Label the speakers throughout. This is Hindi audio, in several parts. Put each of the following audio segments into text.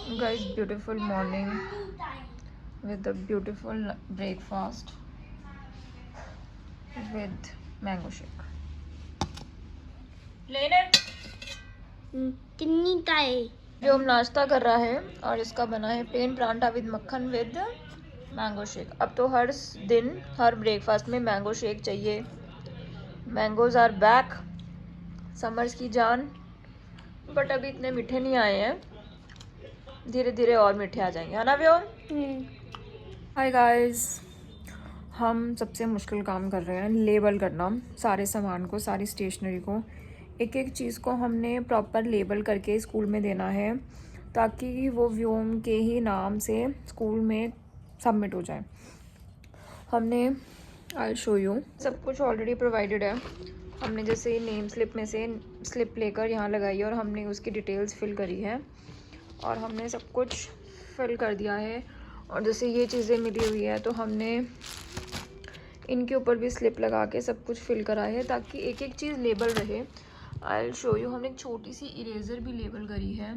Speaker 1: Guys, beautiful morning with a beautiful breakfast with mango shake. लेने
Speaker 2: किन्नी का है?
Speaker 1: जो हम नाश्ता कर रहा है और इसका बना है प्लेन परांठा विद मक्खन विद मैंगो शेक। अब तो हर दिन हर ब्रेकफास्ट में मैंगो शेक चाहिए। मैंगोज आर बैक, समर्स की जान। बट अभी इतने मीठे नहीं आए हैं, धीरे धीरे और मीठे आ जाएंगे, है ना व्योम? हाय गाइस, हम सबसे मुश्किल काम कर रहे हैं, लेबल करना सारे सामान को, सारी स्टेशनरी को। एक एक चीज़ को हमने प्रॉपर लेबल करके स्कूल में देना है ताकि वो व्योम के ही नाम से स्कूल में सबमिट हो जाए। हमने आई शो यू सब कुछ ऑलरेडी प्रोवाइडेड है। हमने जैसे नेम स्लिप में से स्लिप लेकर यहाँ लगाई है और हमने उसकी डिटेल्स फिल करी है और हमने सब कुछ फिल कर दिया है। और जैसे ये चीज़ें मिली हुई है तो हमने इनके ऊपर भी स्लिप लगा के सब कुछ फिल करा है ताकि एक एक चीज़ लेबल रहे। आई शो यू, हमने एक छोटी सी इरेज़र भी लेबल करी है,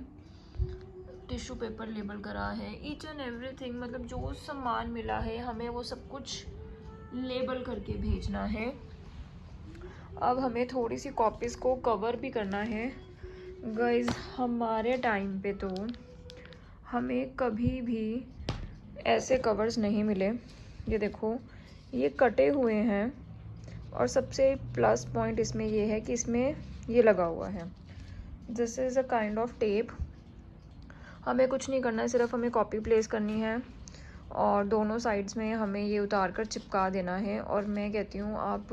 Speaker 1: टिश्यू पेपर लेबल करा है, ईच एंड एवरीथिंग। मतलब जो सामान मिला है हमें वो सब कुछ लेबल करके भेजना है। अब हमें थोड़ी सी कॉपीज़ को कवर भी करना है। गाइस, हमारे टाइम पे तो हमें कभी भी ऐसे कवर्स नहीं मिले। ये देखो, ये कटे हुए हैं और सबसे प्लस पॉइंट इसमें ये है कि इसमें ये लगा हुआ है, this is a kind of tape. हमें कुछ नहीं करना है, सिर्फ हमें कॉपी प्लेस करनी है और दोनों साइड्स में हमें ये उतार कर चिपका देना है। और मैं कहती हूँ आप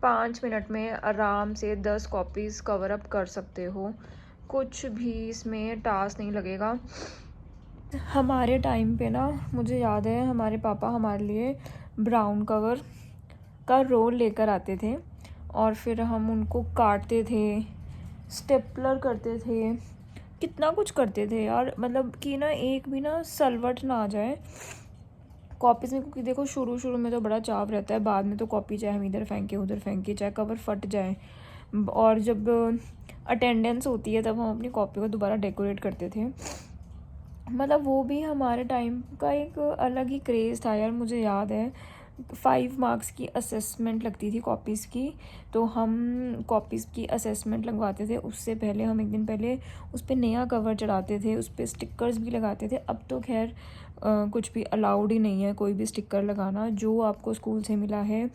Speaker 1: 5 मिनट में आराम से 10 कॉपीज़ कवर अप कर सकते हो, कुछ भी इसमें टास्क नहीं लगेगा। हमारे टाइम पे ना, मुझे याद है हमारे पापा हमारे लिए ब्राउन कवर का रोल लेकर आते थे और फिर हम उनको काटते थे, स्टेपलर करते थे, कितना कुछ करते थे यार। मतलब कि ना एक भी ना सलवट ना आ जाए कॉपीज़ में, क्योंकि देखो शुरू में तो बड़ा चाव रहता है, बाद में तो कॉपी चाहे हम इधर फेंके उधर फेंके, चाहे कवर फट जाए। और जब अटेंडेंस होती है तब हम अपनी कॉपी को दोबारा डेकोरेट करते थे। मतलब वो भी हमारे टाइम का एक अलग ही क्रेज़ था यार। मुझे याद है 5 मार्क्स की असेसमेंट लगती थी कॉपीज़ की, तो हम कॉपीज़ की असेसमेंट लगवाते थे। उससे पहले हम एक दिन पहले उस पर नया कवर चढ़ाते थे, उस पर स्टिकर्स भी लगाते थे। अब तो खैर कुछ भी अलाउड ही नहीं है, कोई भी स्टिकर लगाना जो आपको स्कूल से मिला है।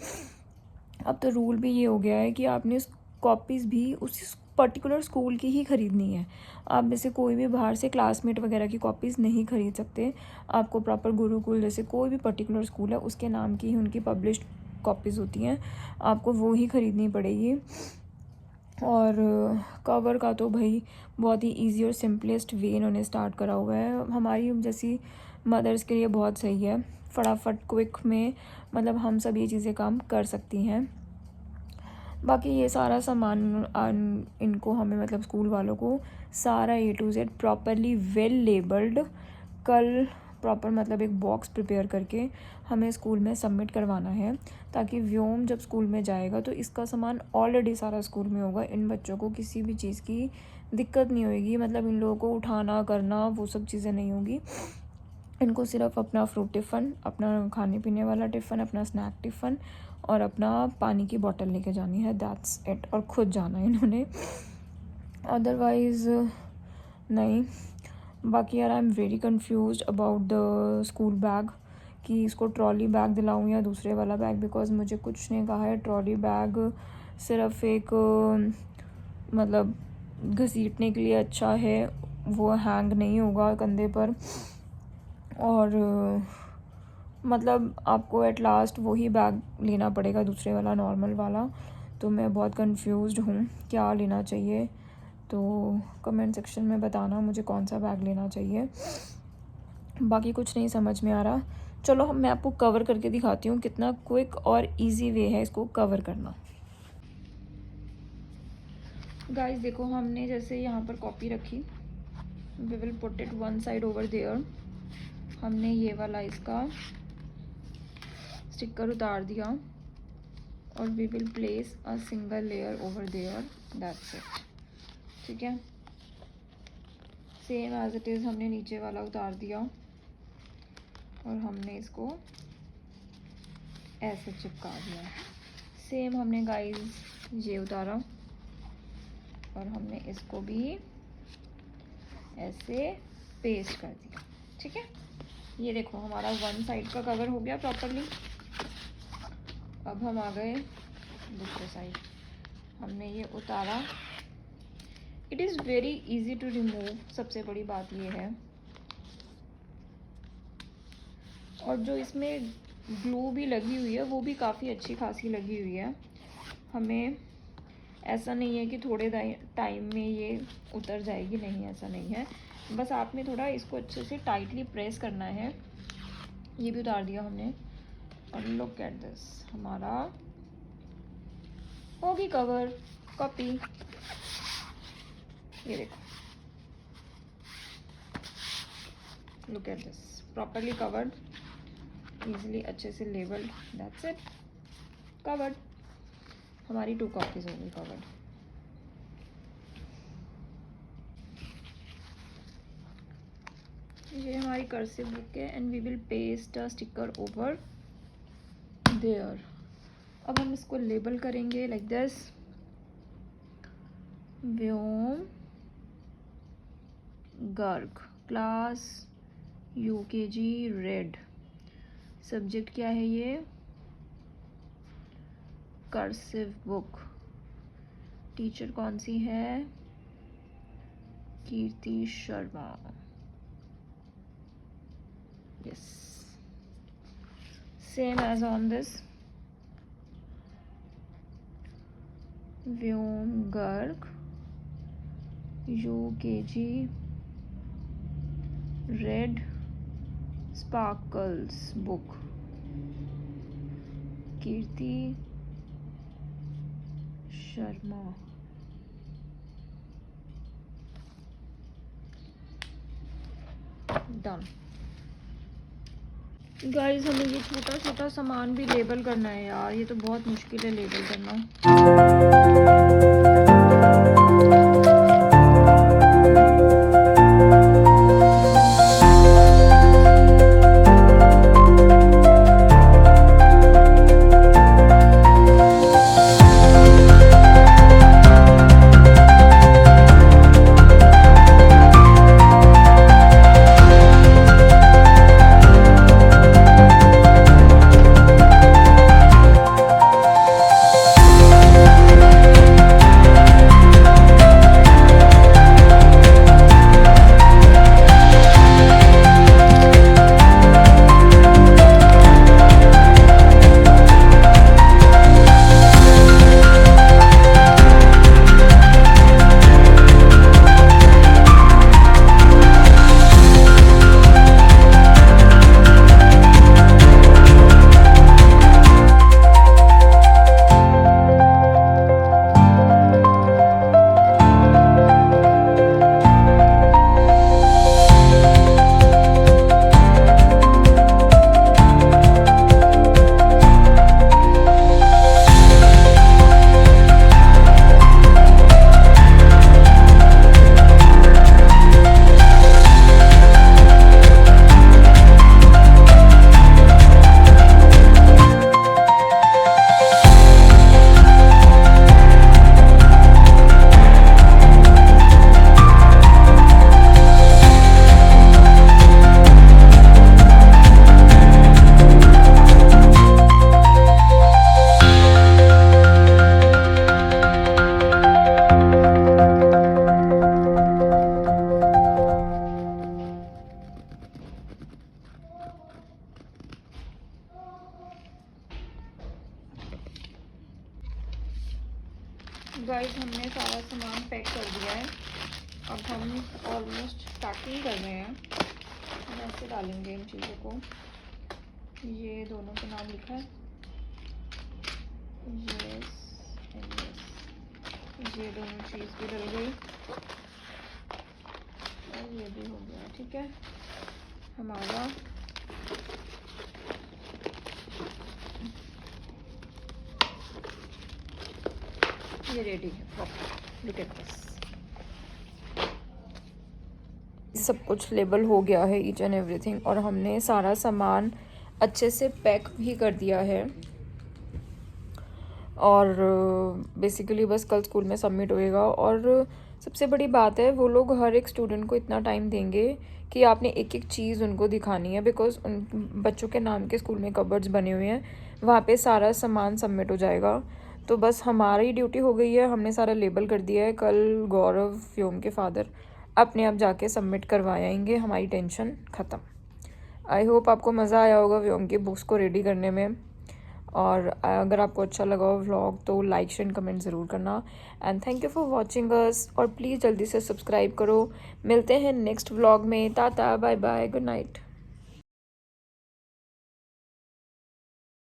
Speaker 1: अब तो रूल भी ये हो गया है कि आपने कॉपीज़ भी उसी पर्टिकुलर स्कूल की ही ख़रीदनी है। आप में से कोई भी बाहर से क्लासमेट वगैरह की कॉपीज़ नहीं ख़रीद सकते। आपको प्रॉपर गुरुकुल जैसे कोई भी पर्टिकुलर स्कूल है उसके नाम की ही उनकी पब्लिश्ड कॉपीज़ होती हैं, आपको वो ही ख़रीदनी पड़ेगी। और कवर का तो भाई बहुत ही ईजी और सिंपलेस्ट वे इन्होंने स्टार्ट करा हुआ है। हमारी जैसी मदर्स के लिए बहुत सही है, फटाफट क्विक में मतलब हम सब ये चीज़ें काम कर सकती हैं। बाकी ये सारा सामान इनको हमें मतलब स्कूल वालों को सारा A to Z properly well labelled कल प्रॉपर मतलब एक बॉक्स प्रिपेयर करके हमें स्कूल में सबमिट करवाना है ताकि व्योम जब स्कूल में जाएगा तो इसका सामान ऑलरेडी सारा स्कूल में होगा। इन बच्चों को किसी भी चीज़ की दिक्कत नहीं होगी, मतलब इन लोगों को उठाना करना वो सब चीज़ें नहीं होगी। इनको सिर्फ अपना फ्रूट टिफ़न, अपना खाने पीने वाला टिफ़न, अपना स्नैक टिफ़न और अपना पानी की बोतल लेके जानी है, दैट्स इट। और ख़ुद जाना है इन्होंने, अदरवाइज़ नहीं। बाकी यार I am very confused about the school bag कि इसको ट्रॉली बैग दिलाऊं या दूसरे वाला बैग, बिकॉज़ मुझे कुछ ने कहा है ट्रॉली बैग सिर्फ एक मतलब घसीटने के लिए अच्छा है, वो हैंग नहीं होगा कंधे पर और मतलब आपको एट लास्ट वही बैग लेना पड़ेगा, दूसरे वाला नॉर्मल वाला। तो मैं बहुत कंफ्यूज्ड हूँ क्या लेना चाहिए, तो कमेंट सेक्शन में बताना मुझे कौन सा बैग लेना चाहिए। बाकी कुछ नहीं समझ में आ रहा। चलो मैं आपको कवर करके दिखाती हूँ कितना क्विक और इजी वे है इसको कवर करना। गाइस देखो, हमने जैसे यहाँ पर कॉपी रखी, we will put it one side over there. हमने ये वाला इसका स्टिकर उतार दिया और we will place a single layer over there, that's it. ठीक है, सेम एज इट इज़ हमने नीचे वाला उतार दिया और हमने इसको ऐसे चिपका दिया। सेम हमने गाइस ये उतारा और हमने इसको भी ऐसे पेस्ट कर दिया। ठीक है, ये देखो हमारा वन साइड का कवर हो गया प्रॉपरली। अब हम आ गए दूसरे साइड, हमने ये उतारा। It is very easy to remove, सबसे बड़ी बात ये है। और जो इसमें ग्लू भी लगी हुई है वो भी काफ़ी अच्छी खासी लगी हुई है। हमें ऐसा नहीं है कि थोड़े टाइम में ये उतर जाएगी, नहीं ऐसा नहीं है। बस आपने थोड़ा इसको अच्छे से टाइटली प्रेस करना है। ये भी उतार दिया हमने और लुक एट दिस, हमारा होगी कवर कॉपी। ये देखो, look at this, properly covered, easily अच्छे से लेबल्ड। That's it, covered. हमारी 2 कॉपीज होंगी कवर्ड। ये हमारी कर्सिव बुक है and we will paste a sticker over there. अब हम इसको लेबल करेंगे like this, Vyom Garg, class UKG red. Subject क्या है ये, कर्सिव बुक। टीचर कौन सी है, Kirti Sharma. Yes, same as on this, Vyom Garg UKG Red Sparkles book, Kirti Sharma। Done। Guys हमें ये छोटा छोटा सामान भी लेबल करना है यार, ये तो बहुत मुश्किल है लेबल करना। गाइस हमने सारा सामान पैक कर दिया है। अब हम ऑलमोस्ट पैकिंग कर रहे हैं। हम ऐसे डालेंगे इन चीज़ों को। ये दोनों का नाम लिखा है, यस एंड यस। ये दोनों चीज़ भी डल गई और ये भी हो गया। ठीक है, हमारा ये रेडी है प्रॉपर। Look at this. सब कुछ लेबल हो गया है ईच एंड एवरीथिंग, और हमने सारा सामान अच्छे से पैक भी कर दिया है। और बेसिकली बस कल स्कूल में सबमिट होएगा। और सबसे बड़ी बात है, वो लोग हर एक स्टूडेंट को इतना टाइम देंगे कि आपने एक एक चीज़ उनको दिखानी है, बिकॉज उन बच्चों के नाम के स्कूल में कबर्ड्स बने हुए हैं, वहाँ पे सारा सामान सबमिट हो जाएगा। तो बस हमारी ड्यूटी हो गई है, हमने सारा लेबल कर दिया है। कल गौरव व्योम के फादर अपने आप जाके सबमिट करवाएंगे, हमारी टेंशन ख़त्म। आई होप आपको मज़ा आया होगा व्योम की बुक्स को रेडी करने में। और अगर आपको अच्छा लगा हो व्लॉग तो लाइक शेयर कमेंट ज़रूर करना। And thank you for watching us, और प्लीज़ जल्दी से सब्सक्राइब करो। मिलते हैं नेक्स्ट व्लॉग में। Tata bye bye, good night.